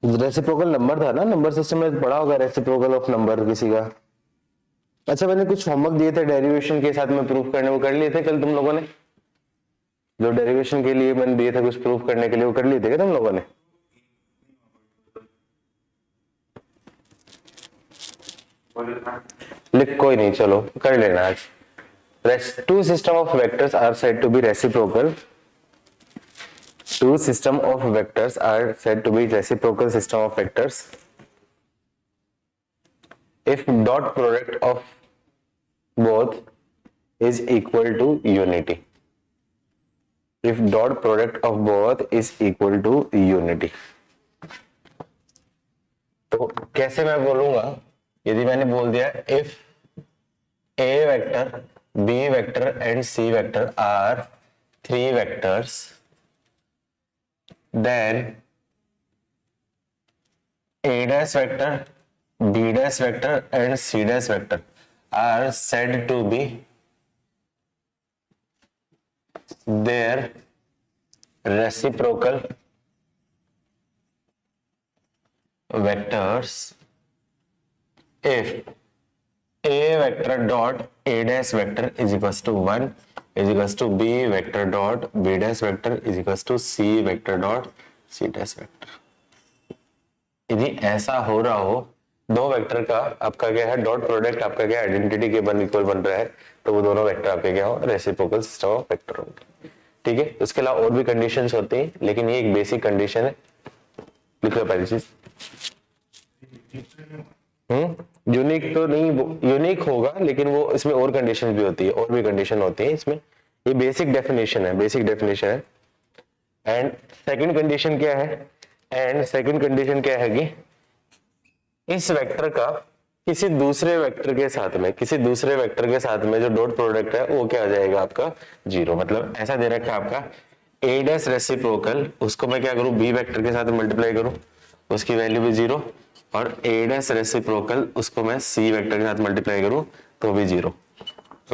Reciprocal number था ना, number system में पढ़ा होगा रेसिप्रोकल ऑफ नंबर किसी का। अच्छा मैंने कुछ होमवर्क दिए थे डेरिवेशन के साथ में प्रूफ करने, वो कर लिए थे कल तुम लोगों ने? जो डेरिवेशन के लिए मैंने दिए थे कुछ प्रूफ करने के लिए, वो कर लिए थे क्या तुम लोगों ने? लिख कोई नहीं, चलो कर लेना आज। Two system of vectors are said to be reciprocal. Two system of vectors are said to be reciprocal system of vectors if dot product of both is equal to unity. If dot product of both is equal to unity. तो कैसे मैं बोलूंगा, यदि मैंने बोल दिया if a vector, b vector and c vector are three vectors, then a dash vector, b dash vector and c dash vector are said to be their reciprocal vectors if a vector dot a dash vector is equals to 1 is equals to b vector dot b dash vector is equals to c vector dot c dash vector। यदि ऐसा हो रहा हो, दो vector का आपका क्या है डॉट प्रोडक्ट आपका क्या आइडेंटिटी के बन इक्वल बन रहा है, तो वो दोनों वेक्टर आपके क्या हो रेसिप्रोकल सिस्टम ऑफ वेक्टर होंगे। ठीक है, उसके अलावा और भी कंडीशंस होती हैं, लेकिन ये एक बेसिक कंडीशन है। लिख लो पहली चीज। यूनिक तो नहीं, यूनिक होगा लेकिन वो इसमें और कंडीशन भी होती है, और भी कंडीशन होती है इसमें। ये बेसिक डेफिनेशन है, बेसिक डेफिनेशन है। एंड सेकंड कंडीशन क्या है? एंड सेकंड कंडीशन क्या है कि इस वेक्टर का किसी दूसरे वेक्टर के साथ में, किसी दूसरे वेक्टर के साथ में जो डॉट प्रोडक्ट है वो क्या आ जाएगा आपका जीरो। मतलब ऐसा दे रखा है आपका ए डैश रेसिप्रोकल, उसको मैं क्या करूं बी वेक्टर के साथ मल्टीप्लाई करूं, उसकी वैल्यू भी जीरो, और ए डैश रेसिप्रोकल उसको मैं सी वेक्टर के साथ मल्टीप्लाई करूं तो भी जीरो।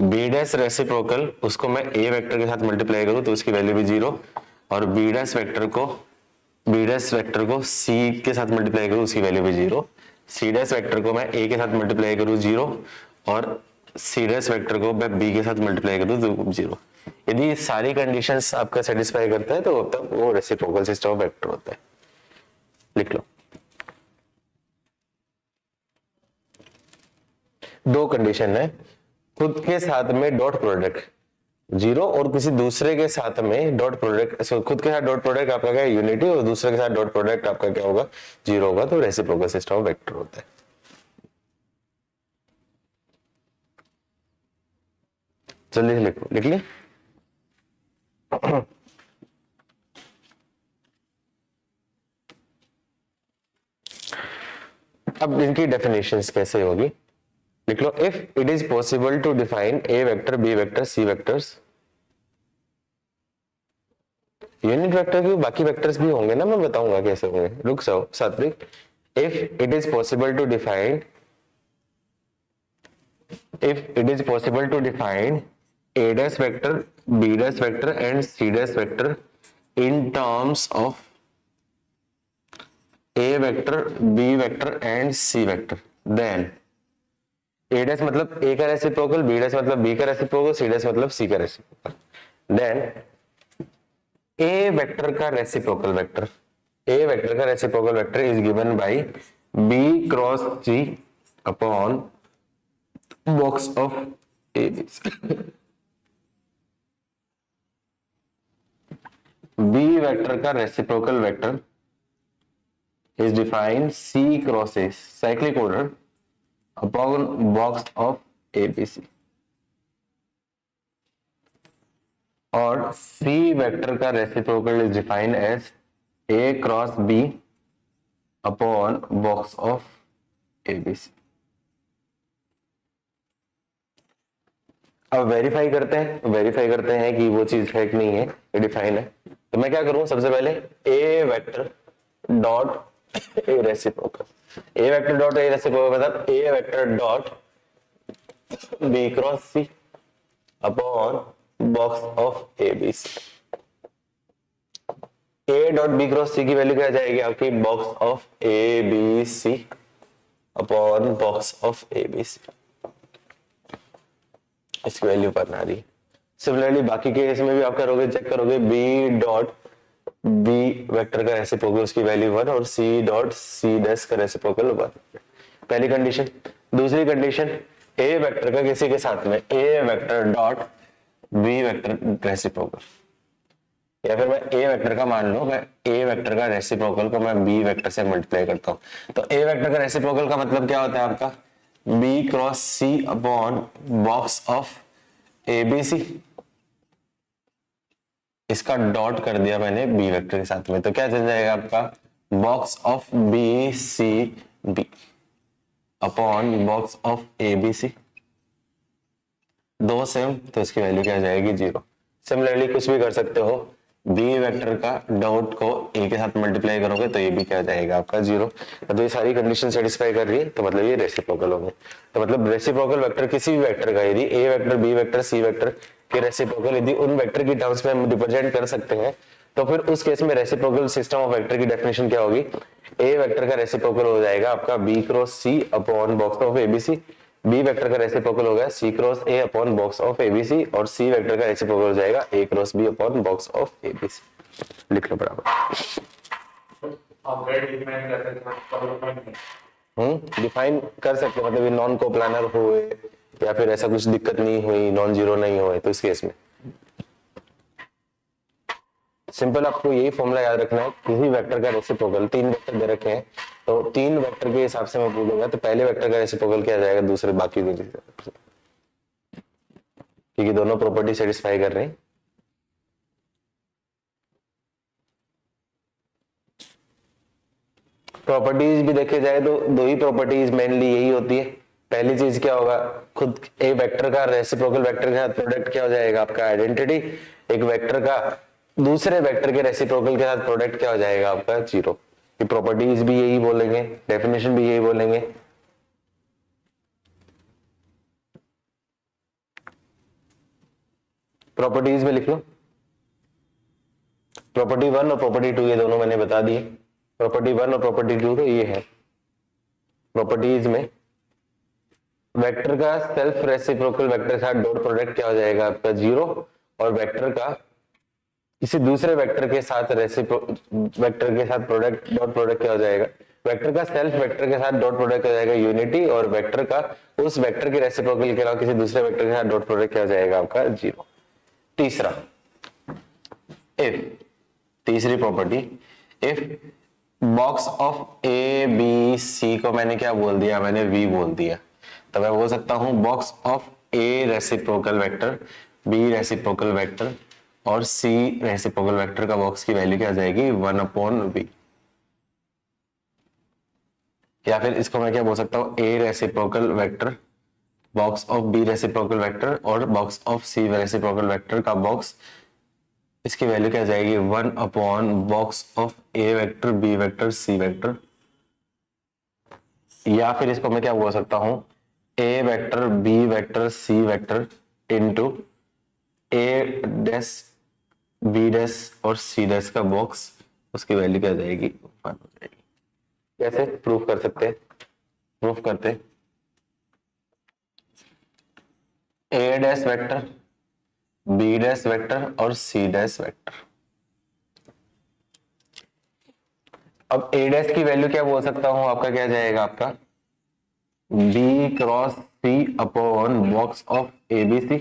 बी डैश रेसिप्रोकल उसको मैं ए वेक्टर के साथ मल्टीप्लाई करूं तो उसकी वैल्यू भी जीरो, और बी डैश वेक्टर को सी के साथ मल्टीप्लाई करूं उसकी वैल्यू भी जीरो। सी डैश वेक्टर को मैं ए के साथ मल्टीप्लाई करूं जीरो, और सी डैश वेक्टर को मैं बी के साथ मल्टीप्लाई करूं तो जीरो। यदि ये सारी कंडीशंस आपका सेटिस्फाई करता है तो तब वो रेसिप्रोकल सिस्टम ऑफ वेक्टर होता है। लिख लो। दो कंडीशन है, खुद के साथ में डॉट प्रोडक्ट जीरो और किसी दूसरे के साथ में डॉट प्रोडक्ट, खुद के साथ डॉट प्रोडक्ट आपका क्या है यूनिटी, और दूसरे के साथ डॉट प्रोडक्ट आपका क्या होगा जीरो होगा, तो रेसिप्रोकल सिस्टम ऑफ वेक्टर होता है। जल्दी से लिखो, लिख ली? अब इनकी डेफिनेशंस कैसे होगी, लिख लो। If it is possible to define A vector B vector C vectors, unit vector भी बाकी वेक्टर्स भी होंगे ना, मैं बताऊंगा कैसे होंगे, रुक जाओ Satvik. If it is possible to define, if it is possible to define a dash vector, b dash vector and c dash vector in terms of a vector, b vector and c vector, then a dash मतलब a का reciprocal, b dash मतलब b का reciprocal, c dash मतलब c का reciprocal, then a vector का reciprocal vector, a vector का reciprocal vector is given by b cross g upon box of a b vector का reciprocal vector is defined C cross A cyclic order upon box of ABC, और C vector का reciprocal is defined as A cross B upon box of ABC। अब verify करते हैं कि वो चीज है कि नहीं है, ये डिफाइन है। तो मैं क्या करूं, सबसे पहले A vector dot A reciprocal, A vector dot A reciprocal मतलब A vector dot B cross C upon box of A B C. A dot B cross C की वैल्यू क्या आ जाएगी आपकी, box of A B C upon box of A B C, इसकी value पर आ रही है। सिमिलरली बाकी के केस में भी आप करोगे, चेक करोगे बी डॉट बी वेक्टर का रेसिप्रोकल उसकी वैल्यू 1 और सी डॉट सी डैश का रेसिप्रोकल 1, पहली कंडीशन। दूसरी कंडीशन, ए वेक्टर का किसी के साथ में A vector dot B vector reciprocal, या फिर मैं ए वेक्टर का मान लो, मैं ए वेक्टर का रेसिप्रोकल को मैं बी वेक्टर से मल्टीप्लाई करता हूं, तो ए वेक्टर का रेसिप्रोकल का मतलब क्या होता है आपका, B cross C upon box of A B C, इसका डॉट कर दिया मैंने बी वेक्टर के साथ में, तो क्या चल जाएगा आपका, box of B C B upon box of A B C, दो सेम, तो इसकी वैल्यू क्या आ जाएगी, 0। सिमिलरली कुछ भी कर सकते हो, बी वेक्टर का डॉट को ए के साथ मल्टीप्लाई करोगे तो ये भी क्या आ जाएगा आपका 0। तो ये सारी कंडीशन सेटिस्फाई कर रही है, तो मतलब ये रेसिप्रोकल होंगे। तो मतलब रेसिप्रोकल वेक्टर किसी भी वेक्टर का, यदि A vector B vector C vector के रेसिप्रोकल यदि उन वेक्टर की टर्म्स में हम रिप्रेजेंट कर सकते हैं, तो फिर उस केस में रेसिप्रोकल सिस्टम ऑफ वेक्टर की डेफिनेशन क्या होगी, ए वेक्टर का रेसिप्रोकल हो जाएगा आपका B cross C upon box of ABC, B vector का रेसिप्रोकल हो गया C cross A upon box of ABC, और सी वेक्टर का रेसिप्रोकल हो जाएगा A cross B upon box of ABC. लिख लो बराबर। डिफाइन कर सकते मतलब ये नॉन कोप्लानर हो या फिर ऐसा कुछ दिक्कत नहीं हुई, नॉन जीरो नहीं हुए, तो इस केस में सिंपल आपको यही फॉर्मूला याद रखना है, किसी वेक्टर का रेसिप्रोकल, तीन वेक्टर दे रखे हैं तो तीन वेक्टर के हिसाब से मैं बोलूंगा तो पहले वेक्टर का रेसिप्रोकल क्या जाएगा दूसरे बाकी के, क्योंकि दोनों प्रॉपर्टी सेटिस्फाई कर रहे हैं। प्रॉपर्टीज भी देखे जाए तो दो ही प्रॉपर्टीज मेनली यही होती है। पहली चीज क्या होगा, खुद ए वेक्टर का रेसिप्रोकल वेक्टर के साथ प्रोडक्ट क्या हो जाएगा आपका आइडेंटिटी, एक वेक्टर का दूसरे वेक्टर के रेसिप्रोकल के साथ प्रोडक्ट क्या हो जाएगा आपका 0। ये प्रॉपर्टीज भी यही बोलेंगे, डेफिनेशन भी यही बोलेंगे। प्रॉपर्टीज में लिख लो, प्रॉपर्टी 1 और प्रॉपर्टी 2 ये दोनों मैंने बता दिए। प्रॉपर्टी 1 और प्रॉपर्टी 2 तो ये है, प्रॉपर्टीज में वेक्टर का सेल्फ रेसिप्रोकल वेक्टर के साथ डॉट प्रोडक्ट क्या हो जाएगा आपका 0, और वेक्टर का किसी दूसरे वेक्टर के साथ वेक्टर के साथ प्रोडक्ट डॉट प्रोडक्ट क्या हो जाएगा, वेक्टर का सेल्फ वेक्टर के साथ डॉट प्रोडक्ट हो जाएगा यूनिटी, और वेक्टर का उस वेक्टर के रेसिप्रोकल के अलावा किसी दूसरे वेक्टर के साथ डॉट प्रोडक्ट क्या हो जाएगा आपका 0। तीसरा, इफ, तीसरी property, if box of A B C को मैंने क्या बोल दिया, मैंने वी बोल दिया, तो मैं बोल सकता हूं box of A reciprocal vector, B reciprocal vector और सी रेसिप्रोकल वेक्टर का बॉक्स की वैल्यू क्या आ जाएगी 1/v। या फिर इसको मैं क्या बोल सकता हूं, A reciprocal vector box of B reciprocal vector और box of C reciprocal vector का बॉक्स, इसकी वैल्यू क्या आ जाएगी 1/बॉक्स of A vector B vector C vector. या फिर इसको मैं क्या बोल सकता हूं, A vector B vector C vector into A dash B dash और सी डैश का बॉक्स, उसकी वैल्यू क्या आ जाएगी 1 हो जाएगी। कैसे प्रूफ कर सकते हैं, प्रूफ करते, A dash vector B dash vector और सी डैश वेक्टर। अब ए डैश की वैल्यू क्या बोल सकता हूं, आपका क्या जाएगा आपका B cross C upon box of ABC,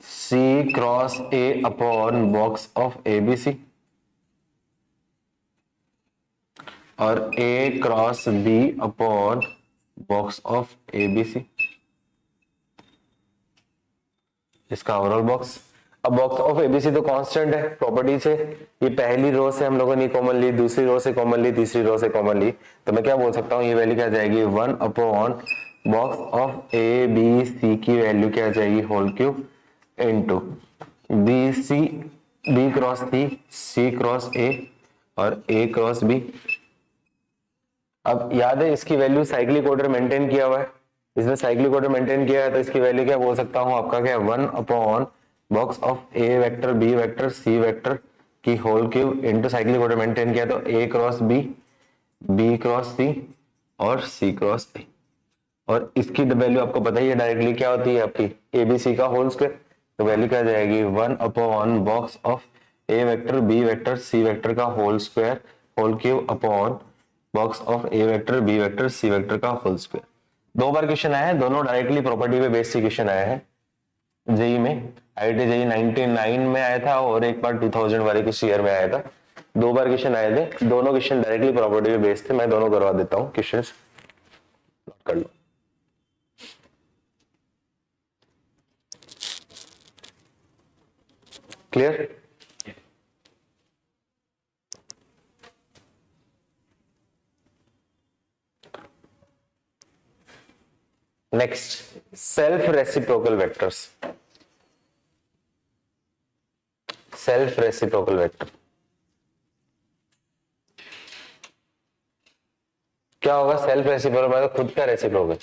C cross A upon box of ABC, और A cross B upon box of ABC, इसका ओवरऑल बॉक्स। अब बॉक्स ऑफ एबीसी तो कांस्टेंट है प्रॉपर्टी से, ये पहली रो से हम लोगों ने कॉमन ली, दूसरी रो से कॉमन ली, तीसरी रो से कॉमन ली, तो मैं क्या बोल सकता हूँ, ये वैल्यू क्या जाएगी 1/बॉक्स ऑफ ए बी सी की वैल्यू क्या जाएगी whole cube into B C, B cross C cross A और ए क्रॉस बी। अब याद है इसकी वैल्यू साइक्लिक ऑर्डर मेंटेन किया हुआ है, इसमें साइक्लिक ऑर्डर मेंटेन किया है, तो इसकी वैल्यू क्या बोल सकता हूं आपका क्या 1/, box of A vector B vector C vector की whole cube into cyclic order maintain किया तो A cross B cross C और सी क्रॉस ए, और इसकी वैल्यू आपको पता ही है डायरेक्टली क्या होती है आपकी एबीसी का होल स्क्वायर, तो वैल्यू क्या जाएगी 1/1 box of A vector B vector C vector का whole square whole cube upon box of A vector B vector C vector का होल स्क्वायर। 2 बार क्वेश्चन आया है, दोनों डायरेक्टली प्रॉपर्टी पे बेस्ड क्वेश्चन आया है जेई में। आईआईटी जेई 99 में आया था और एक बार 2000 वाले किस ईयर में आया था। 2 बार क्वेश्चन आए थे, दोनों क्वेश्चन डायरेक्टली प्रॉपर्टी पे बेस्ड थे। मैं दोनों करवा देता हूँ क्वेश्चन, नोट कर लो। Clear? Next self reciprocal vectors. Self reciprocal vector क्या होगा? सेल्फ रेसिप्रोकल मतलब खुद का रेसिप्रोकल।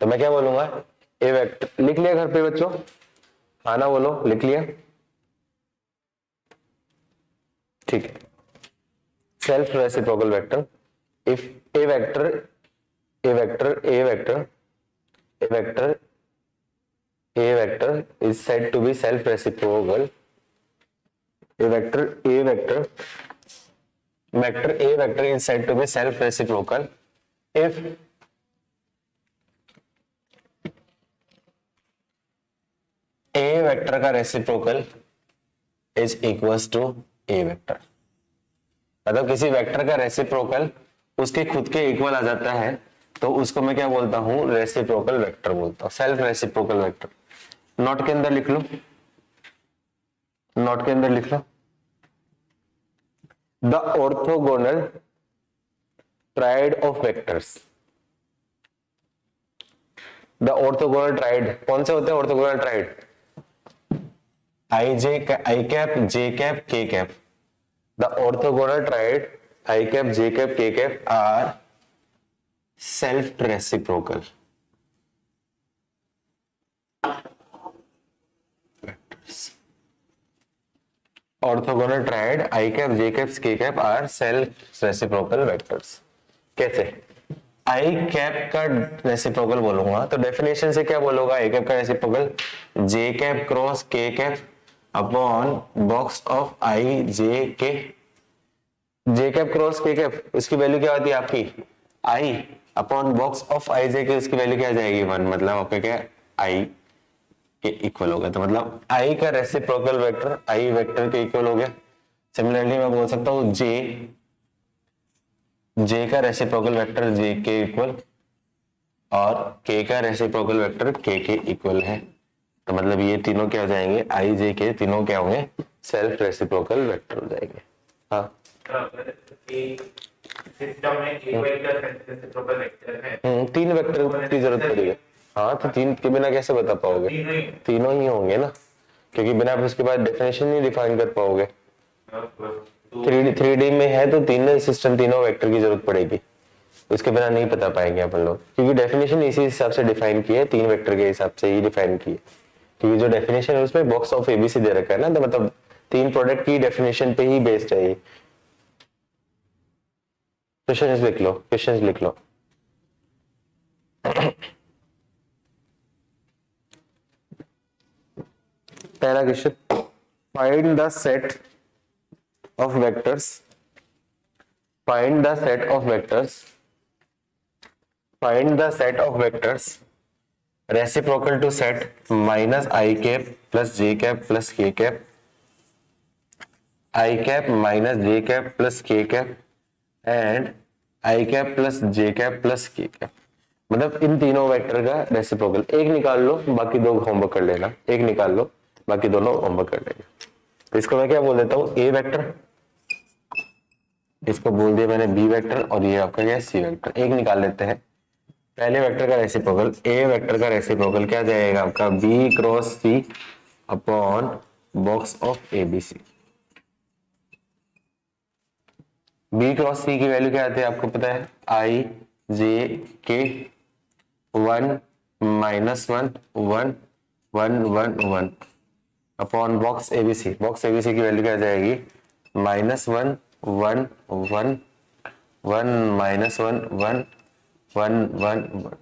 तो मैं क्या बोलूंगा, ए वेक्टर लिख लिया घर पे बच्चों, खाना बोलो, लिख लिया, ठीक है। Self reciprocal vector if A vector A vector A vector A vector a vector is said to be self reciprocal. A vector is said to be self reciprocal if a vector का reciprocal is equals to a vector। मतलब किसी vector का reciprocal उसके खुद के equal आ जाता है तो उसको मैं क्या बोलता हूं? रेसिप्रोकल वेक्टर बोलता हूं, सेल्फ रेसिप्रोकल वेक्टर। नोट के अंदर लिख लो, नोट के अंदर लिख लो, the orthogonal triad of vectors. The orthogonal triad कौन से होते हैं? Orthogonal triad I cap J cap K cap. The orthogonal triad I cap J cap K cap are self reciprocal. Orthogonal triad I cap J cap K cap are self reciprocal vectors. कैसे? I cap का reciprocal बोलूंगा तो definition से क्या बोलूंगा? आई cap का reciprocal जे cap cross के cap upon box of आई जे के। जे कैप क्रॉस के कैप उसकी वैल्यू क्या होती है आपकी? आई अपॉन बॉक्स ऑफ आई जे के, उसकी वैल्यू क्या जाएगी? 1। मतलब आपका क्या आई के इक्वल हो गया। तो मतलब आई का रेसिप्रोकल वेक्टर आई वेक्टर के इक्वल हो गया। सिमिलरली मैं बोल सकता हूं जे का रेसिप्रोकल वेक्टर जे के इक्वल और के का रेसिप्रोकल वेक्टर के इक्वल है। तो मतलब ये तीनों क्या हो जाएंगे? आई जे के तीनों क्या होंगे? सेल्फ रेसिप्रोकल वेक्टर हो जाएंगे। हाँ सिस्टम में एक वेक्टर रेसिप्रोकल वेक्टर है, 3 वेक्टर की जरूरत पड़ेगी। हाँ तो 3 के बिना कैसे बता पाओगे? तीनों ही होंगे ना, क्योंकि बिना उसके बाद डेफिनेशन नहीं डिफाइन कर पाओगे। 3D में है तो तीनों सिस्टम तीनों वेक्टर की जरूरत पड़ेगी, उसके बिना नहीं बता पाएंगे अपन लोग, क्योंकि डेफिनेशन इसी हिसाब से डिफाइन की है, 3 वेक्टर के हिसाब से ही डिफाइन की है। क्योंकि जो डेफिनेशन है उसमें बॉक्स ऑफ एबीसी दे रखा है ना, तो मतलब 3 प्रोडक्ट की डेफिनेशन पे ही बेस्ड है ये। क्वेश्चंस लिख लो, क्वेश्चंस लिख लो। पहला question, find the set of vectors, find the set of vectors, find the set of vectors reciprocal to set minus I cap plus J cap plus K cap, I cap minus J cap plus K cap and I cap plus J cap plus K cap. मतलब इन तीनों vector का reciprocal एक निकाल लो, बाकी 2 homework कर लेना। एक निकाल लो, बाकी दोनों होमवर्क कर लेना। तो इसको मैं क्या बोल देता हूँ? ए वेक्टर, इसको बोल दिया मैंने बी वेक्टर, और ये आपका क्या? C vector. एक निकाल लेते हैं। पहले वेक्टर का रेसिप्रोकल, ए वेक्टर का रेसिप्रोकल क्या जाएगा आपका? B cross C upon box of A B C. B cross C की वैल्यू क्या आती है आपको पता है? आई जे के 1 -1 1 1 1 1। अपॉन बॉक्स एबीसी की वैल्यू क्या आ जाएगी -1 1 1 1 -1 1 1 1 1।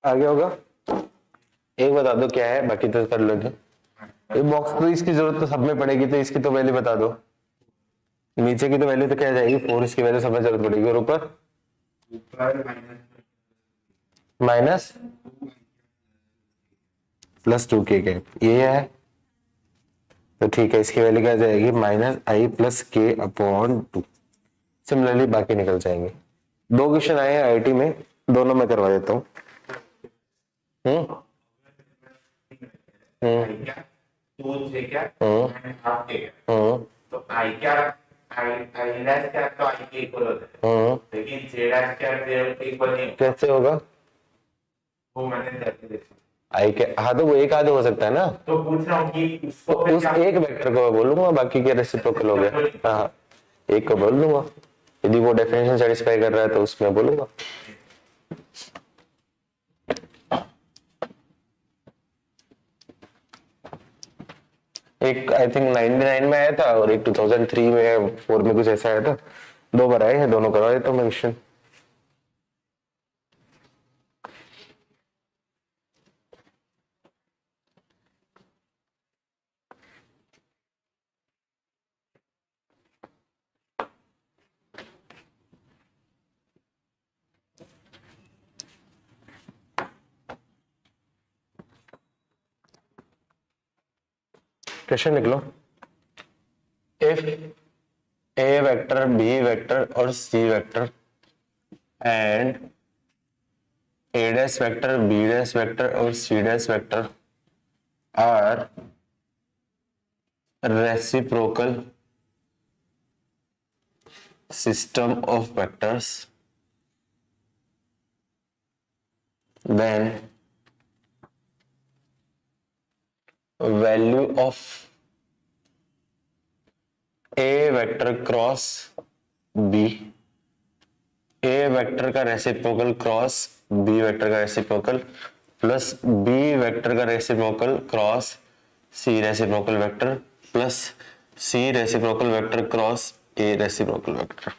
आगे होगा, एक बता दो क्या है, बाकी तो कर लोगे। ये बॉक्स तो इसकी जरूरत तो सब में पड़ेगी, तो इसकी तो वैल्यू बता दो। नीचे की तो वैल्यू तो क्या आ जाएगी 4, इसकी वैल्यू सब में जरूरत पड़ेगी। और ऊपर माइनस +2 के ये है, तो ठीक है, इसकी वैल्यू क्या आ जाएगी -i+k/2। सिमिलरली बाकी निकल जाएंगे। 2 क्वेश्चन आए हैं आईआईटी में, दोनों में करवा देता हूँ। क्या 2 j क्या and half k क्या, तो I क्या I डैश क्या तो I के इक्वल होता है, लेकिन J डैश क्या J इक्वल नहीं होता। कैसे होगा? वो मैंने करके देखा। आई के हाँ, तो वो एक आधे हो सकता है ना, तो पूछ रहा हूँ कि तो उस एक वेक्टर को बोलूंगा, बाकी के रेसिप्रोकल हो गया। हाँ, एक को बोल लूंगा, यदि वो डेफिनेशन सेटिस्फाई कर रहा है तो उसमें बोलूंगा। एक आई थिंक 99 में आया था और एक 2003 में 4 में कुछ ऐसा आया था। 2 बार आए हैं, दोनों करवा देता हूँ मैं क्वेश्चन। क्वेश्चन लिख लो। If A vector, B vector और C vector and A dash vector, B dash vector और C dash vector are reciprocal system of vectors, then value of a vector cross b, a vector का reciprocal cross b vector का reciprocal plus b vector का reciprocal cross c reciprocal vector plus c reciprocal vector cross a reciprocal vector.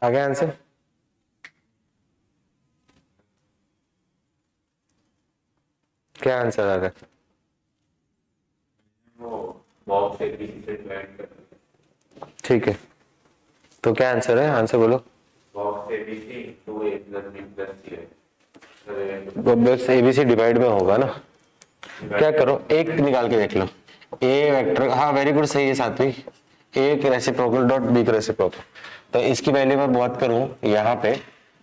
आ गया answer? क्या answer आ गया? Box ABC से divide कर। ठीक है, तो क्या आंसर है? आंसर बोलो। Box ABC 2a + b + c है। तो बस एबीसी डिवाइड में होगा ना, क्या करो, एक निकाल के देख लो, ए वेक्टर, हाँ वेरी गुड, सही है सात्विक, एक रेसिप्रोकल डॉट बी रेसिप्रोकल। तो इसकी वैल्यू मैं बात करूं यहाँ पे,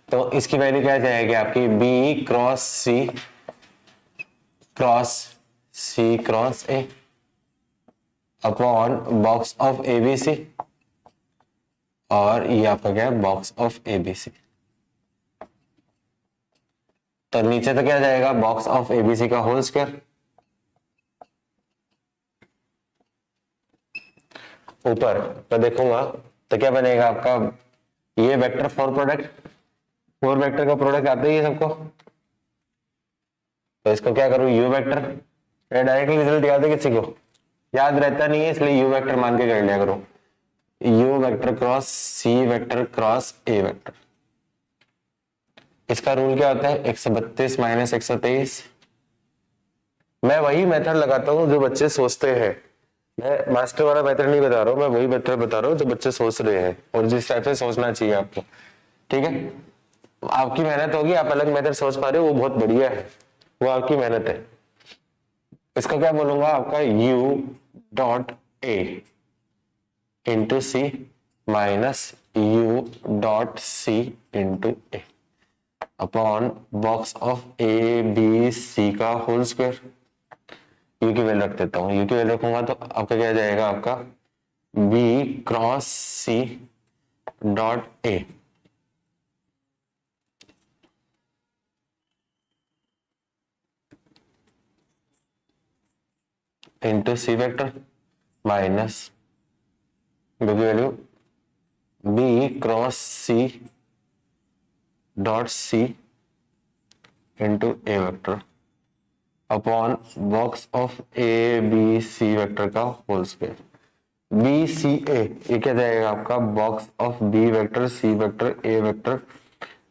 तो इसकी वैल्यू क्या जाएगी आपकी, B cross A upon box of ABC, और ये आपका क्या है, बॉक्स ऑफ एबीसी। तो नीचे तो क्या जाएगा, बॉक्स ऑफ एबीसी का होल स्क्वायर, ऊपर मैं देखूंगा तो क्या बनेगा आपका, ये vector for product, four vector का प्रोडक्ट आता ही है सबको, तो इसको क्या करूं, यू वेक्टर, डायरेक्टली रिजल्ट याद है किसी को, याद रहता नहीं है इसलिए यू वेक्टर मान के कर लिया करो, U vector cross C vector cross A vector. इसका रूल क्या होता है, 132 माइनस 123। मैं वही मेथड लगाता हूँ जो बच्चे सोचते हैं, मैं मास्टर वाला मेथड नहीं बता रहा हूँ, मैं वही मेथड बता रहा हूँ जो बच्चे सोच रहे हैं और जिस टाइप से सोचना चाहिए आपको, ठीक है। आपकी मेहनत होगी, आप अलग मेथड सोच पा रहे हो, वो बहुत बढ़िया है, वो आपकी मेहनत है। इसका क्या बोलूंगा, आपका u dot A into C minus u dot C into A upon box of A B C का होल स्क्वायर। यू की वैल्यू रख देता हूँ, यू की वैल्यू रखूंगा तो आपका क्या जाएगा, आपका B cross C dot A into C vector minus B की value B cross C dot C into A vector upon box of A B C vector का whole square. B C A, ये क्या जाएगा आपका, box of B vector C vector A vector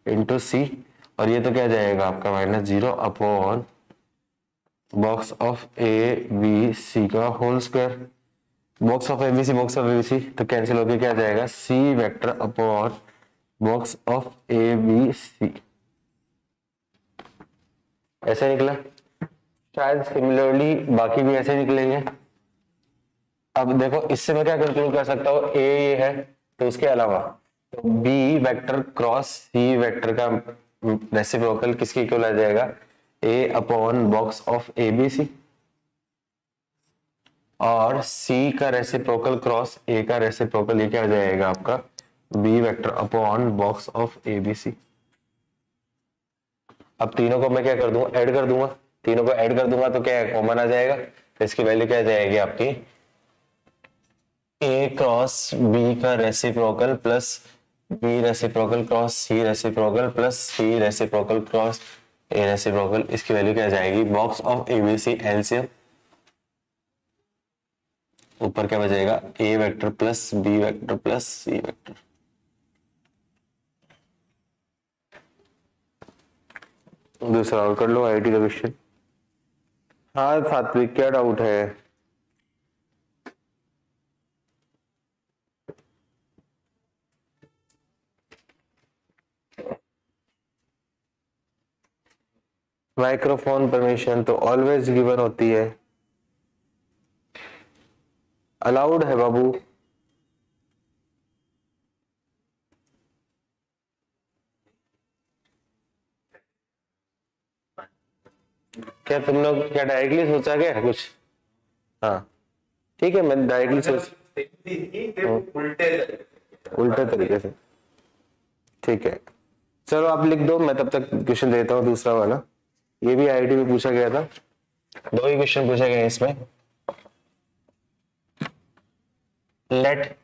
into C, और ये तो क्या जाएगा आपका -0 upon box of A B C का whole square. Box of A B C तो कैंसिल होकर क्या जाएगा, C vector upon box of A B C, ऐसे निकला। शायद सिमिलरली बाकी भी ऐसे निकलेंगे। अब देखो इससे मैं क्या कंक्लूड कर सकता हूँ, ए ये है तो उसके अलावा तो B vector cross C vector का रेसिप्रोकल किसके इक्वल आ जाएगा, A upon box of A B C, और सी का रेसिप्रोकल क्रॉस ए का रेसिप्रोकल ये क्या आ जाएगा आपका, B vector upon box of A B C. अब तीनों को मैं क्या कर दूंगा, ऐड कर दूंगा, तीनों को ऐड कर दूंगा तो क्या है, कॉमन आ जाएगा, तो इसकी वैल्यू क्या आ जाएगी आपकी, ए क्रॉस बी का reciprocal plus B reciprocal cross C reciprocal plus C reciprocal cross A reciprocal, इसकी वैल्यू क्या आ जाएगी, बॉक्स ऑफ एबीसी एलसीएम, ऊपर क्या बचेगा, A vector plus B vector plus C vector. दूसरा और कर लो, आईटी का क्वेश्चन। हाँ सात्विक, क्या डाउट है, माइक्रोफोन परमिशन तो ऑलवेज गिवन होती है, अलाउड है बाबू। क्या तुम लोग क्या डायरेक्टली सोचा क्या कुछ, हाँ ठीक है, मैं डायरेक्टली सोच उल्टे तरीके से, ठीक है चलो आप लिख दो, मैं तब तक क्वेश्चन देता हूँ दूसरा वाला। ये भी आईआईटी में पूछा गया था, दो ही क्वेश्चन पूछा गया इसमें। Let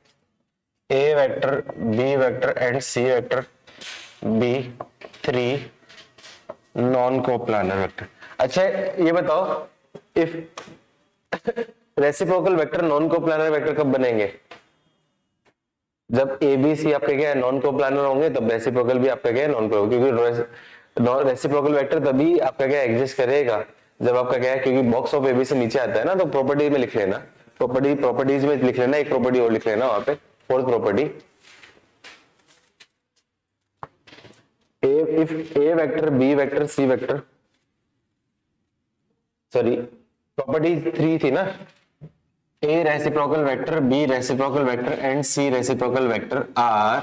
A vector B vector and C vector B 3 non coplanar vector. अच्छा ये बताओ, if reciprocal vector non coplanar vector कब बनेंगे, जब ए बी सी आपके क्या है नॉन कोप्लानर होंगे, तब रेसिप्रोकल भी आपका क्या है नॉन कोप्लानर, क्योंकि रेसिप्रोकल वेक्टर तभी आपका क्या एग्जिस्ट करेगा जब आपका क्या है, क्योंकि बॉक्स ऑफ ए बी से नीचे आता है ना, तो प्रॉपर्टी में लिख लेना, प्रॉपर्टीज में लिख लेना, एक प्रॉपर्टी और लिख लेना वहां पे, fourth property, if A vector B vector C vector, sorry property 3 थी ना, A reciprocal vector, B reciprocal vector and C reciprocal vector are,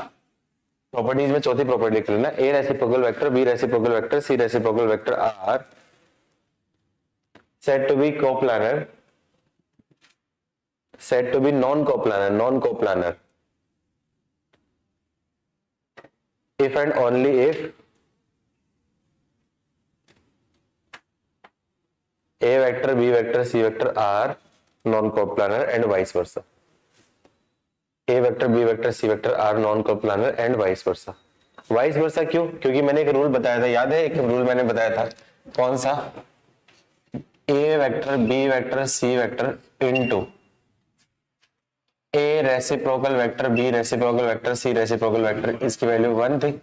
properties में चौथी प्रॉपर्टी लिख लेना, A reciprocal vector, B reciprocal vector, C reciprocal vector are said to be coplanar, said to be non-coplanar if and only if A vector, B vector, C vector are non-coplanar and vice versa. A vector, B vector, C vector are non-coplanar and vice versa. Vice versa क्यों? क्योंकि मैंने एक rule बताया था, याद है? एक rule मैंने बताया था, कौन सा? A vector, B vector, C vector into A reciprocal vector, B reciprocal vector, C reciprocal vector, इसकी वैल्यू 1 थी।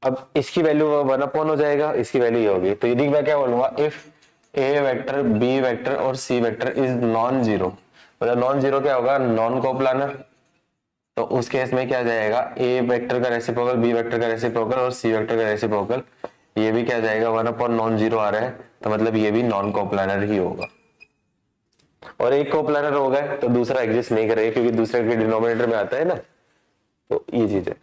अब इसकी वैल्यू 1 अपॉन हो जाएगा, इसकी वैल्यू ये होगी। तो यदि मैं क्या बोलूंगा, if A vector, B vector और C vector is non zero, मतलब नॉन जीरो क्या होगा? Non coplanar. तो उस केस में क्या जाएगा? A वेक्टर का रेसिप्रोकल, B वेक्टर का रेसिप्रोकल और C वेक्टर का रेसिप्रोकल, ये भी क्या जाएगा? 1 अपॉन नॉन जीरो आ रहा है, तो मतलब ये भी नॉन कोप्लानर ही होगा। और एक कोप्लानर हो गए तो दूसरा एग्जिस्ट नहीं करेगा, क्योंकि दूसरे के डिनोमिनेटर में आता है ना। तो ये चीज है,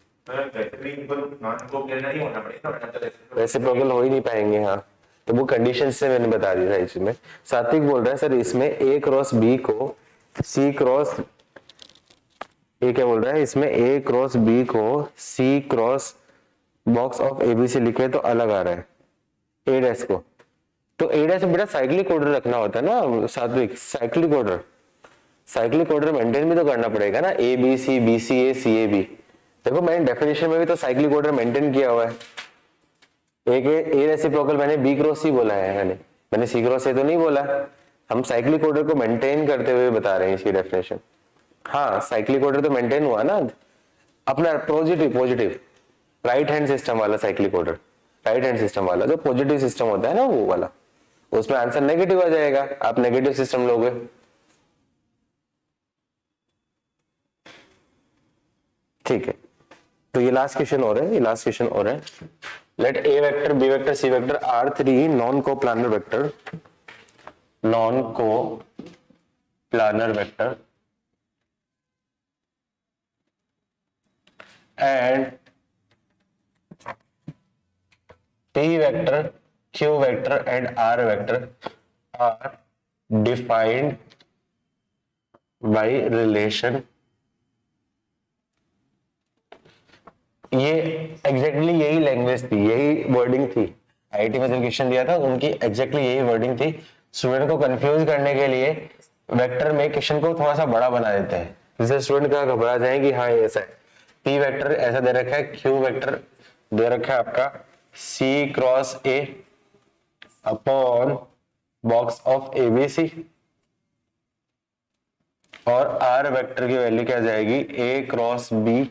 रेसिप्रोकल हो ही नहीं पाएंगे। हाँ, तो वो कंडीशन से मैंने बता दी था इसमें। सात्विक बोल रहा है सर इसमें ए क्रॉस बी को सी क्रॉस, ये क्या बोल रहा है इसमें, ए क्रॉस बी को सी क्रॉस बॉक्स ऑफ एबीसी लिखे तो अलग आ रहा है ए डैश को। तो ए डैश में बेटा साइक्लिक ऑर्डर रखना होता है ना Satvik, cyclic order, cyclic order maintain भी तो करना पड़ेगा ना, A B C, B C A, C A B. देखो मैंने डेफिनेशन में भी तो साइक्लिक ऑर्डर मेंटेन किया हुआ है। एक ए रेसिप्रोकल मैंने बी क्रॉस सी बोला है, मैंने सी क्रॉस ए तो नहीं बोला। हम साइक्लिक ऑर्डर को मेंटेन करते हुए बता रहे हैं इसकी डेफिनेशन। हाँ, साइक्लिक ऑर्डर तो मेंटेन हुआ ना अपना, पॉजिटिव राइट हैंड सिस्टम वाला cyclic order, right hand system वाला जो पॉजिटिव सिस्टम होता है ना वो वाला, उसमें आंसर नेगेटिव आ जाएगा। आप नेगेटिव सिस्टम लोगे। ठीक है, तो ये लास्ट क्वेश्चन हो रहा है, ये लास्ट क्वेश्चन हो रहा है। Let A vector, B vector, C vector are 3 non coplanar vector, non coplanar vector and P vector, Q vector and R vector are defined by relation। ये एग्जैक्टली यही language थी, यही वर्डिंग थी। IIT में जो क्वेश्चन दिया था उनकी एग्जैक्टली यही वर्डिंग थी। स्टूडेंट को कंफ्यूज करने के लिए वेक्टर में क्वेश्चन को थोड़ा सा बड़ा बना देते हैं, जिससे स्टूडेंट का घबरा जाए कि हाँ ऐसा है। पी वेक्टर ऐसा दे रखा है, क्यू वेक्टर दे रखा है आपका C cross A upon box of ABC, और आर वेक्टर की वैल्यू क्या जाएगी? A cross B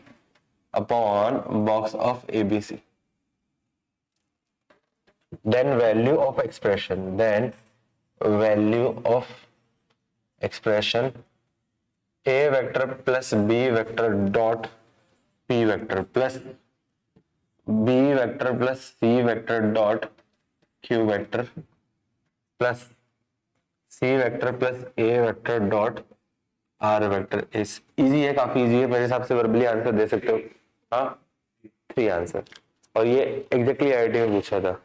upon box of ABC. Then value of expression, then value of expression A vector plus B vector dot P vector plus B vector plus C vector dot Q vector plus C vector plus A vector dot R vector. इस easy है, काफी easy है, मेरे हिसाब से verbally answer दे सकते हो। हाँ, 3 आंसर, और ये एग्जैक्टली आईआईटी में पूछा था।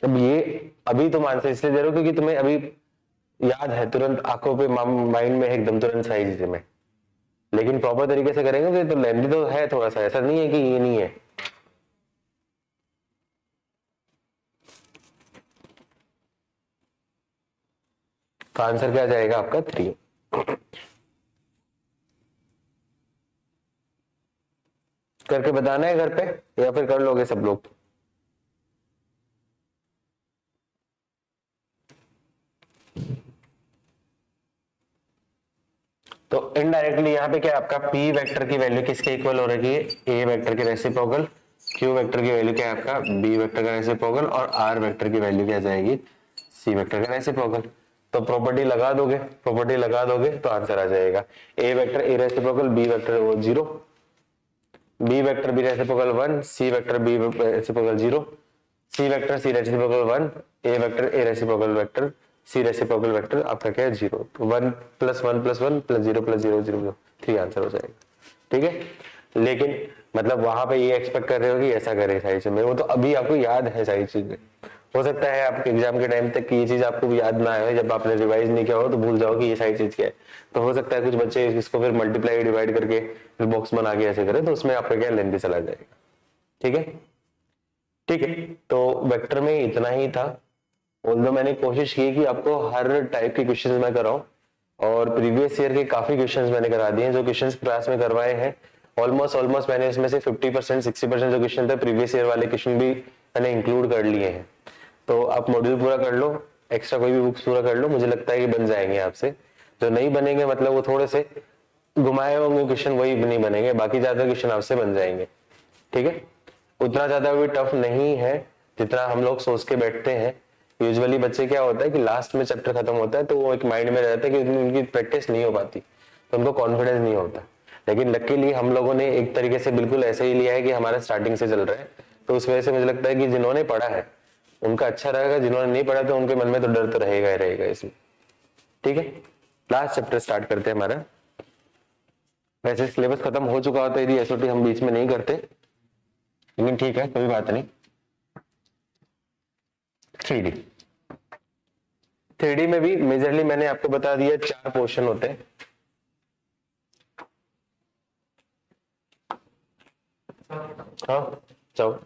अब ये अभी तुम आंसर इसलिए दे रहे हो क्योंकि तुम्हें अभी याद है, तुरंत आंखों पे माइंड में एकदम तुरंत सारी चीजें में, लेकिन प्रॉपर तरीके से करेंगे तो लेंथी तो है थोड़ा सा, ऐसा नहीं है कि ये नहीं है। तो आंसर क्या जाएगा आपका? 3। करके बताना है घर पे या फिर कर लोगे सब लोग? तो इनडायरेक्टली यहाँ पे क्या आपका P वेक्टर की वैल्यू किसके इक्वल हो रही है? A वेक्टर के रेसिप्रोकल। Q वेक्टर की वैल्यू क्या है आपका? B वेक्टर का रेसिप्रोकल। और R वेक्टर की वैल्यू क्या जाएगी? C वेक्टर का रेसिप्रोकल। तो प्रॉपर्टी लगा दोगे तो आंसर आ जाएगा। A vector A reciprocal, B vector 0, B vector B reciprocal 1, C vector B reciprocal 0, C vector C reciprocal 1, A vector A reciprocal vector, C reciprocal vector आपका क्या है 0, तो 1 + 1 + 1 + 0 + 0 0 3 आंसर हो जाएगा। ठीक है, लेकिन मतलब वहां पे ये एक्सपेक्ट कर रहे हो कि ऐसा करे सारी चीजें, वो तो अभी आपको याद है सारी चीजें। हो सकता है आपके एग्जाम के टाइम तक ये चीज आपको याद ना आए, जब आपने रिवाइज नहीं किया हो तो भूल जाओ कि ये सारी चीज क्या है। तो हो सकता है कुछ बच्चे इसको फिर मल्टीप्लाई डिवाइड करके फिर बॉक्स बना के ऐसे करें, तो उसमें आपका क्या लेंथी चला जाएगा। ठीक है, ठीक है, तो वेक्टर में इतना ही था। ऑल्दो मैंने कोशिश की कि आपको हर टाइप के क्वेश्चंस मैं कराऊं, और प्रीवियस ईयर के काफी क्वेश्चंस मैंने करा दिए हैं। जो क्वेश्चंस क्लास में करवाए हैं ऑलमोस्ट मैंने इसमें से 50% 60% जो क्वेश्चन थे प्रीवियस ईयर वाले क्वेश्चन भी मैंने इंक्लूड कर लिए हैं। तो आप मॉड्यूल पूरा कर लो, एक्स्ट्रा कोई भी बुक्स पूरा कर लो, मुझे लगता है कि बन जाएंगे आपसे। जो नहीं बनेंगे मतलब वो थोड़े से घुमाए होंगे क्वेश्चन, वही नहीं बनेंगे, बाकी ज्यादा क्वेश्चन आपसे बन जाएंगे। ठीक है, उतना ज्यादा भी टफ नहीं है जितना हम लोग सोच के बैठते हैं। यूजुअली बच्चे क्या होता है कि लास्ट में चैप्टर खत्म होता है तो वो एक माइंड में रहता है कि उनकी प्रैक्टिस नहीं हो पाती, तो उनको कॉन्फिडेंस नहीं होता। लेकिन लकीली हम लोगों ने एक तरीके से बिल्कुल ऐसे ही लिया है कि हमारा स्टार्टिंग से चल रहा है, तो उस वजह से मुझे लगता है कि जिन्होंने पढ़ा है उनका अच्छा रहेगा, जिन्होंने नहीं पढ़ा तो उनके मन में तो डर तो रहेगा ही रहेगा इसमें। ठीक है, लास्ट चैप्टर स्टार्ट करते हैं हमारा। वैसे सिलेबस खत्म हो चुका होता है यदि एसओटी हम बीच में नहीं करते, लेकिन ठीक है कोई बात नहीं। 3D में भी मेजरली मैंने आपको बता दिया 4 पोर्शन होते हैं। हाँ, जाओ।